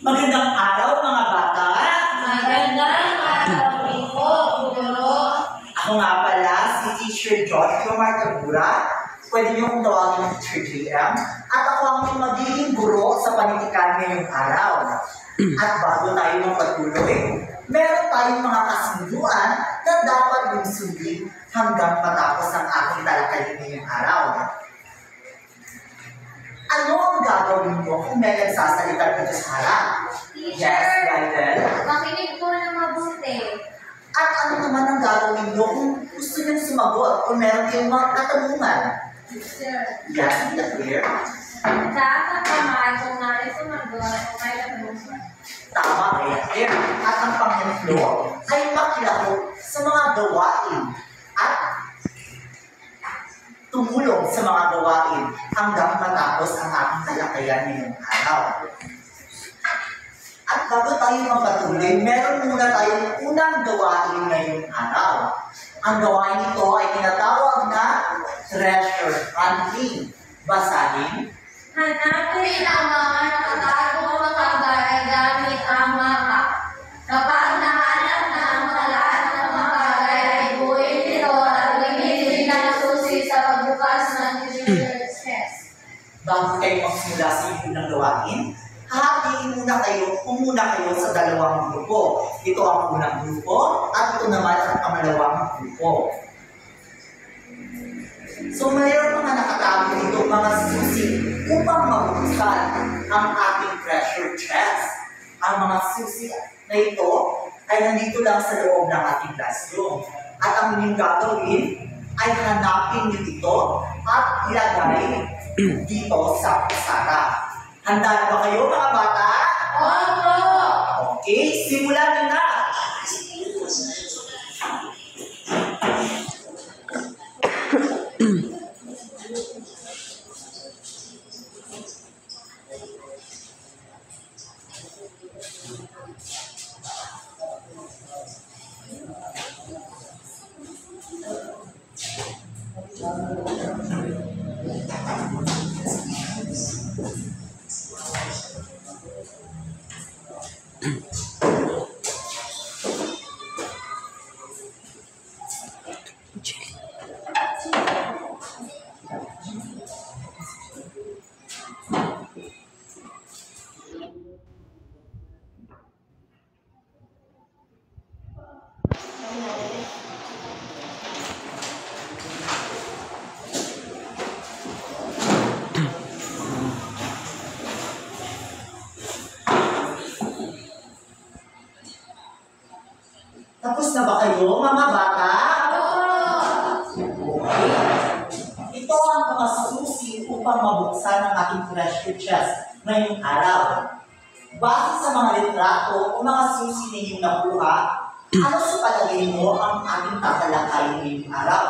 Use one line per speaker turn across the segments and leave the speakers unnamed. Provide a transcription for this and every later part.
Magandang araw mga bata!
Magandang araw rin po, Guro.
Ako nga pala si Teacher Joshua Marcabura. Pwede niyo kong tawagin ng Teacher JM. At ako ang magiging guro sa panitikan ngayong araw. At bago tayo magpatuloy, meron tayong mga kasunduan na dapat yung sundin hanggang matapos ang ating talakayin ngayong araw. Ano ang gagawin mo kung may nagsasalita dito sa harap?
Teacher,
Yes, Gaiden.
makinig po na mabuti.
At ano naman ang gagawin mo kung gusto niyong sumagot o meron kayong mga katanungan?
Teacher,
Yes, is that clear?
dapat naman kung nari sumagot o may katanungan.
Tama, kaya clear. At ang panghatlo ay makilahok sa mga gawain at tumulong sa mga gawain hanggang matapos ang ating talakayan ngayong araw. At bago tayo magpatuloy, meron muna tayong unang gawain ngayong araw. Ang gawain nito ay tinatawag na treasure hunting. Basahin.
Hanapin ang mga nakatagong mga bagay gamit ang mapa. Kapag nahanap na ang lahat ng mga bagay ay buuin nito at gamitin ng susi sa pagbukas ng treasure chest.
Bago kayo magsimula sa unang gawain, hahatiin muna kayo sa dalawang grupo. Ito ang unang grupo at ito naman ang pangalawang grupo. So mayroon mga nakatago dito mga susi upang mabuksan ang ating treasure chest. Ang mga susi na ito ay nandito lang sa loob ng ating classroom. At ang inyong gagawin ay hanapin niyo ito at ilagay dito sa pusara. Handa na ba kayo mga bata?
Opo!
Okay, simulan nyo na! Tapos na ba kayo, mga bata? Okay. Ito ang mga susi upang mabuksan ang ating treasure chest ngayong araw. Base sa mga litrato o mga susi na inyong nakuha, ano sa palagay mo ang ating tatalakayin ngayong araw?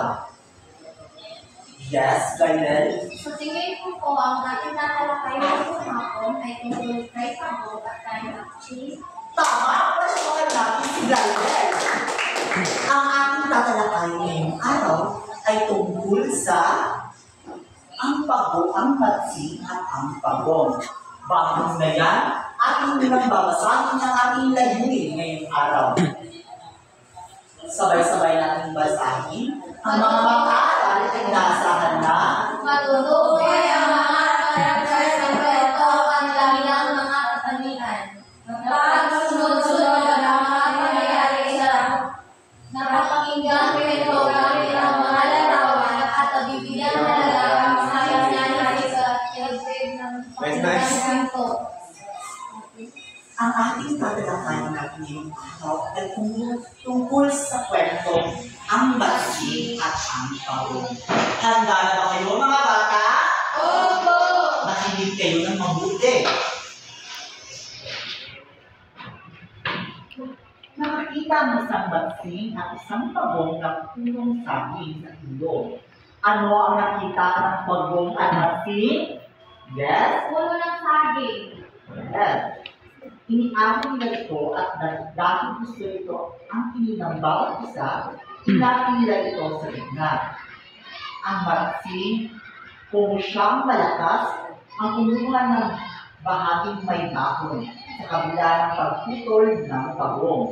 Yes, Gaiden?
Sa tingin ko po, ang ating tatalakay ng hapon ay tungkol kay Pablo at kay Maxi.
Tama! Pasukan natin si Gaiden. Ang ating tatalakayin ngayong araw ay tungkol sa ang pago, ang matsi at ang pagong. Bakit na yan? Ating nilang babasahin ang ating layunin ngayong araw. Sabay-sabay natin basahin. Ang mga mag-aaral ay naasahan na
Matutukoy ang mga karakter sa kwento ang kanilang mga katangian. Pagsunod-sunod ang mga pangyayari sa napapakinggan kwento gamit ang mga larawan at nabibigyan halaga ang mga nangyayari sa ilagay ng kwento.
ang ating tatalakayin natin ngayong araw ay tungkol sa kwento ang matsi at ang pagong. Handa na ba kayo mga bata?
Opo!
Makinig kayo ng mabuti. Nakakita ang isang batsing at isang pagong na punong saging sa ilog. Ano ang nakita ng pagong at batsing? Yes?
Puno ng saging.
Yes. Iniamin nila ito at dahil gusto ito ang tingin ng bawat isa, pinapila ito sa gitna. Ang batsing, kung siyang malakas, ang kumuha ng bahaging may dahon sa kabila ng pagputol ng pagong.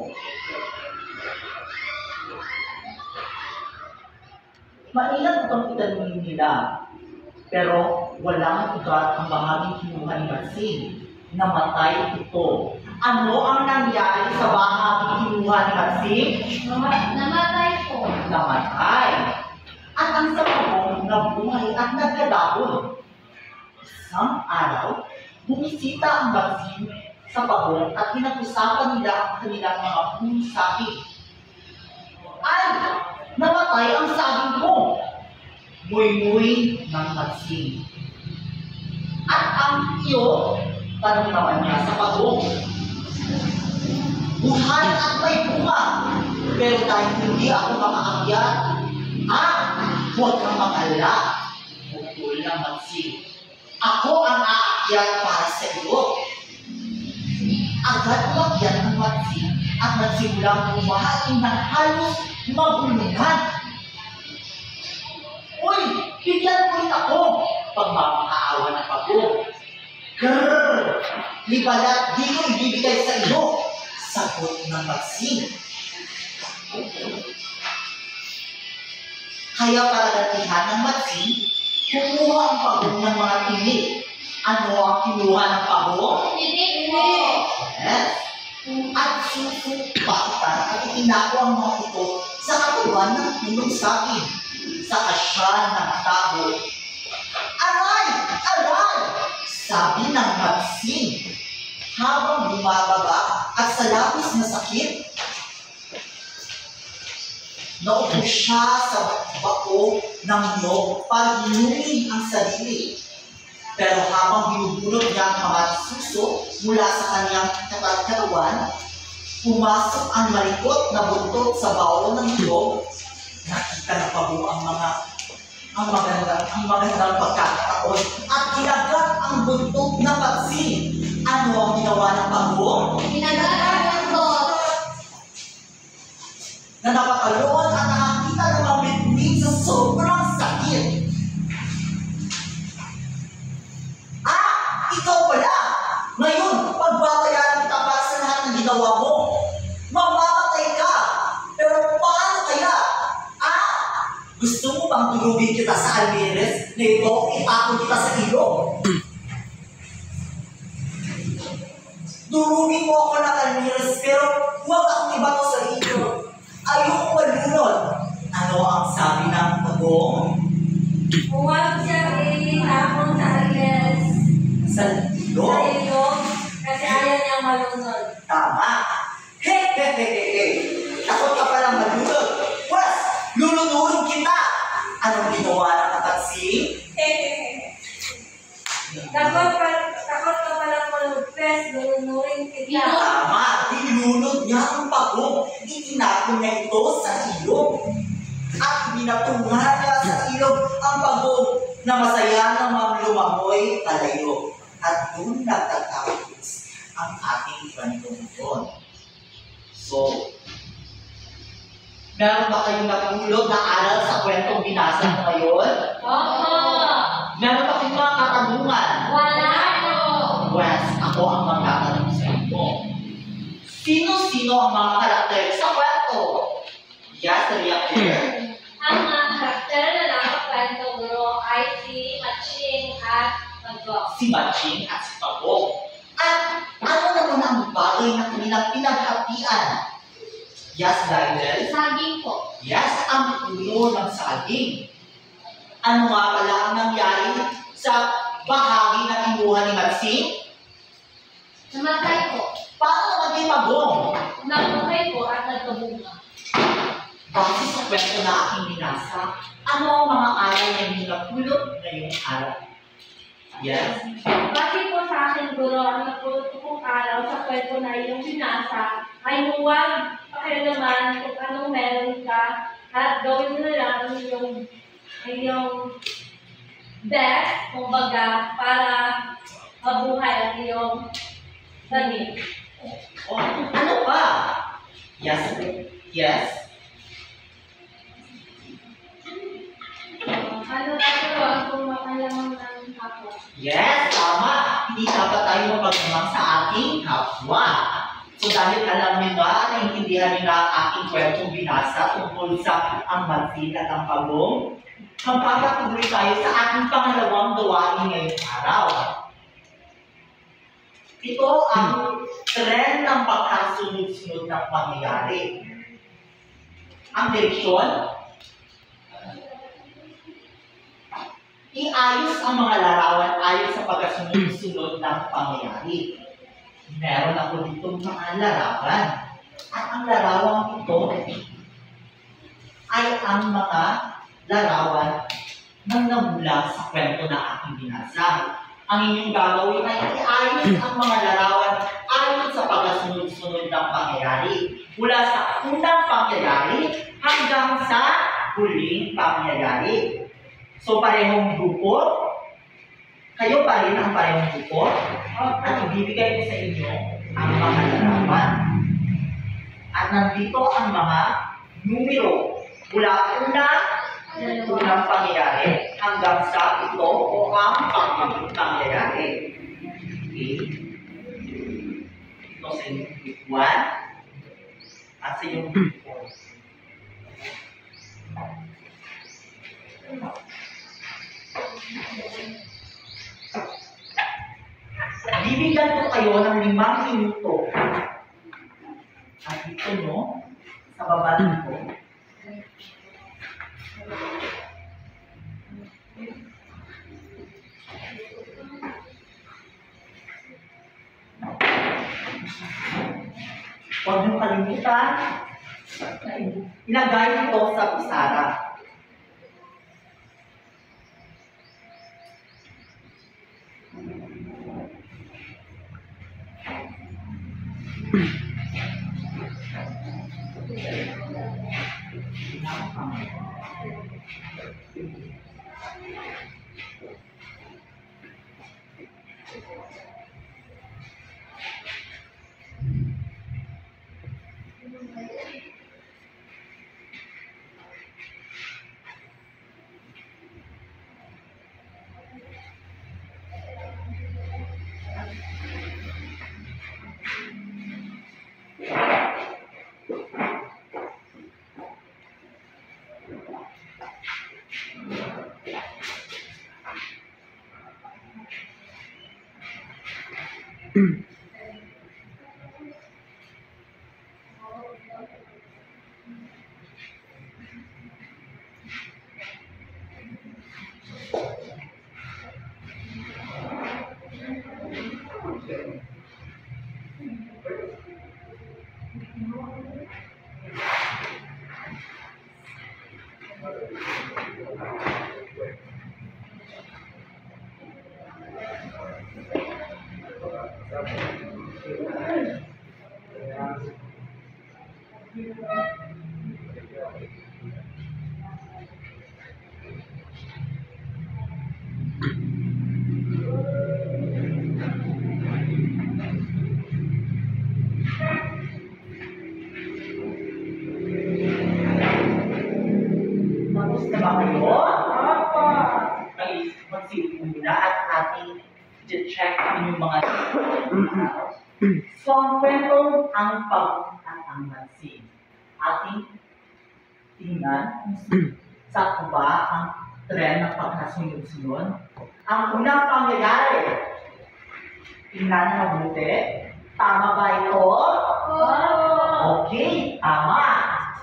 Maingat itong itanim nila, pero walang ugat ang bahaging kinuha ni Matsing. Namatay ito. Ano ang nangyari sa bahaging kinuha ni Matsing?
Namatay po.
Namatay. At ang sa pagong nabuhay at nagkadahon. Isang araw, bumisita ang Matsing sa pagong at pinag-usapan nila ang kanilang mga puno-sabi. Ay! Namatay ang saging ko! Muy-muy ng Matsing. At ang iyo, tanong naman niya sa pagong. Buhay at may bunga, pero dahil hindi ako makaakyat, huwag kang mag-alala. Bukol ng Matsing. Ako ang aakyat para sa iyo. Agad umakyat ng Matsing at nagsimulang kumain ng halos magulungan. Uy! Bigyan mo rin ako! Pagmamakaawa ng pagong. Grrrr! Libalat, di ko ibibigay sa iyo. Sagot ng Matsing. Kaya para datihan ng Matsing, kumuha ang pagong ng mga tinik. Ano ang kinuha ng pagong?
Tinik po.
Yes. At susupatan at itinako ang mga ito sa katawan ng punong saging, sa asya ng tabo. Aray! Aray! Sabi ng Matsing, habang bumababa at sa labis na sakit. Naupo siya sa bako ng nyog para inumin ang sarili. Pero habang binubulot niya ang mga suso mula sa kanyang katawan, pumasok ang malikot na buntot sa baon ng nyog. Nakita na pabo ang magandang pagkakataon at kinagat ang buntot ng Matsing. Ano ang ginawa ng pagong?
Kinagat ang buntot.
Na napataloon at nakakita ng mga bitbit sa sobrang sakit. Ikaw pala! Ngayon, pagbabayaran kita para sa lahat ng ginawa mo. Mamamatay ka! Pero paano kaya? Gusto mo bang tulugin kita sa almeres na ito, itapon kita sa ilog? Durugin mo ako ng almeres, pero huwag akong ibato sa ilog. Ayoko malunod. Ano ang sabi ng pagong?
Huwag siya itapon sa almeres.
Sa ilog?
Sa ilog, kasi ayaw niyang malunod.
Tama. He. Takot ka palang malunod. Pwes, lulunurin kita. Anong ginawa ng Matsing?
Takot ka palang malunod, Pes, lulunurin kita.
Tama. Nilunod niya ang pagong. Itinapon niya ito sa ilog. At binatungan niya sa ilog ang pagong na masaya namang lumangoy palayo. At doon nagtatapos ang ating kwentong doon. So, meron ba kayong napulot na aral sa kwentong binasa mo ngayon?
Opo.
Meron ba kayong mga katanungan?
Wala po.
Wes, ako ang magtatanong sa inyo. Sino-sino ang mga karakter sa kwento? Yes, reactor.
Ang mga karakter na nakakwento guro ay si Matsing at Pagong.
Si Matsing at si Pagong. At ano naman ang bagay na kanilang pinaghatian? Yes, Lionel?
Saging po.
Yes, ang puno ng saging. Ano nga pala ang nangyari sa bahagi na kinuha ni Matsing?
Namatay po.
Paano naging Pagong?
Namatay po at nagkabunga.
Base sa kwento na aking binasa, ano ang mga aral na hindi napulot ngayong araw? Yes?
Bakit po sa akin, guro, ang napulot kong araw sa kwento na iyong binasa ay huwag pakialaman kung anong meron ka at gawin mo na lang ang iyong best, kumbaga, para mabuhay ang iyong damit.
Oh, ano pa? Yes? Yes?
Ano ba ito? Kung makalamang ng hapon.
Yes, tama. hindi dapat tayo mapagmamang sa ating kapwa. So dahil alam niyo na, naiintindihan niyo na ang aking kwentong binasa tungkol sa ang mansin at ang pagong, magpapatuloy tayo sa ating pangalawang gawain ngayong araw. Ito ang trend ng pagkasunod-sunod ng pangyayari. Ang direksyon, iayos ang mga larawan ayon sa pagkasunod-sunod ng pangyayari. Meron ako ditong mga larawan. At ang larawan ito ay ang mga larawan ng namula sa kwento na aking binasa. Ang inyong gagawin ay iayos ang mga larawan ayon sa pagkasunod-sunod ng pangyayari. Mula sa unang pangyayari hanggang sa huling pangyayari. So parehong grupo, kayo pa rin ang parehong grupo, at ibibigay ko sa inyo ang mga larawan. At nandito ang mga numero mula unang pangyayari hanggang sa ito o ang pangyayari. Okay? Ito sa inyong group 1 at sa inyong group 4. Bibigyan ko kayo ng 5 minuto. At ito no, sa baba nito. Huwag niyong kalimutan, ilagay ito sa pisara. Tapos na ba kayo? Ay, magsilip muna at ating check ang inyong mga So, ang kwento ang pagpunta ang mansin. Ating tingnan sa ba ang trend ng pagkasunod-sunod. Ang unang pangyayari, tingnan mabuti. Tama ba ito? Okay, tama.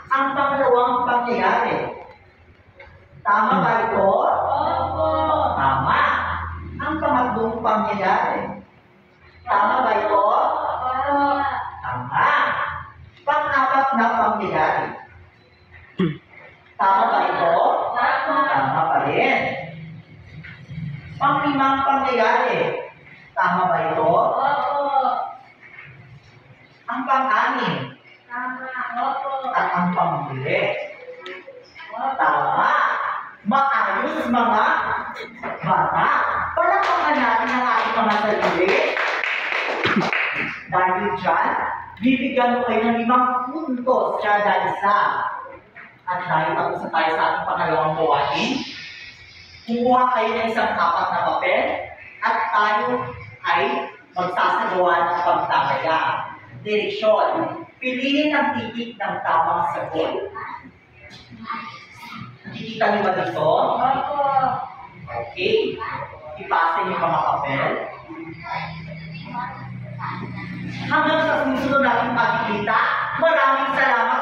Ang pangalawang pangyayari, tama ba ito? Tama. Ang pangatlong pangyayari, tama ba ito? Tama. Pang-apat na pangyayari, tama ba ito? Tama pa rin. Pang-limang pangyayari, tama ba ito? Ang pang-anim, at ang pang-huli, tama. Maayos mga bata. Palakpakan natin ang ating mga sarili. Dahil dyan, bibigyan mo kayo ng 5 puntos kada isa. At dahil tapos na tayo sa ating pangalawang gawain, kumuha kayo ng isang 4 na papel at tayo ay magsasagawa ng pagtataya. Direksyon. Piliin ang titik ng tamang sagot. Nakikita niyo ba dito?
Opo.
Okay. Ipasa niyo mga papel. Hanggang sa susunod natin pagkikita, maraming salamat